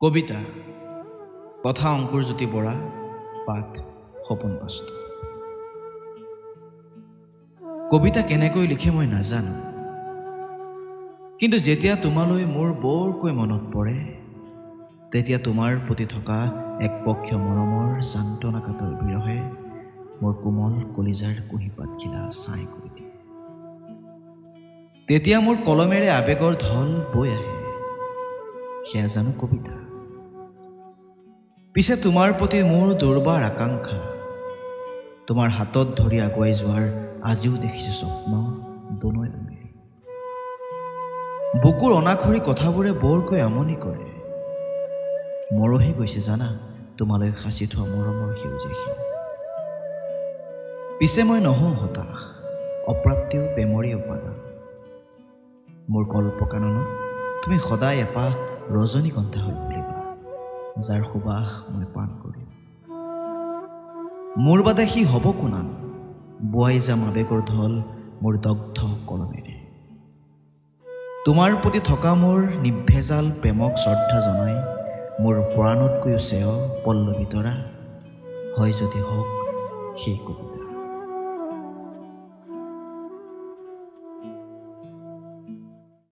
কবিতা কথা অংকুৰজ্যোতি বৰা পাঠ সপোন বাস্তৱ। কবিতা কেনেকৈ লিখে মই নাজানো, কিন্তু যেতিয়া তোমালৈ মোৰ বৰকৈ মনত পৰে তেতিয়া তোমাৰ প্ৰতি থকা একপক্ষীয় মৰমৰ সান্তনাকাতৰ বিৰহে মোৰ কোমল কলিজাৰ কুঁহিপাতখিলা ছাই কৰি দিয়ে। তেতিয়া মোৰ কলমেৰে আবেগৰ ঢল বৈ আহে, সেয়া জানো কবিতা। পিছে তোমাৰ প্ৰতি মোৰ দুৰ্বাৰ আকাংক্ষা, তোমাৰ হাতত ধৰি আগুৱাই যোৱাৰ আজিও দেখিছোঁ স্বপ্ন দোনৈ আঙুলি। বুকুৰ অনাখৰি কথাবোৰে বৰকৈ আমনি কৰে, মৰহি গৈছে জানা তোমালৈ সাঁচি থোৱা মৰমৰ সেউজীয়া। পিছে মই নহওঁ হতাশ, অপ্ৰাপ্তিও প্ৰেমৰে উপাদান। মোৰ কল্পকাননত তুমি সদায় এপাহ ৰজনীগন্ধা হৈ ফুলিবা, যাৰ সুবাস মই পান কৰিম। মোৰ বাদে সি হ'ব কোনান, বোৱাই যাম আবেগৰ ঢল মোৰ দগ্ধ কলমেৰে। তোমাৰ প্ৰতি থকা মোৰ নিৰ্ভেজাল প্ৰেমক শ্ৰদ্ধা জনাই মোৰ প্ৰাণতকৈও শ্ৰেয় পল্লৱী তৰা হয় যদি হওক সেই কবিতা।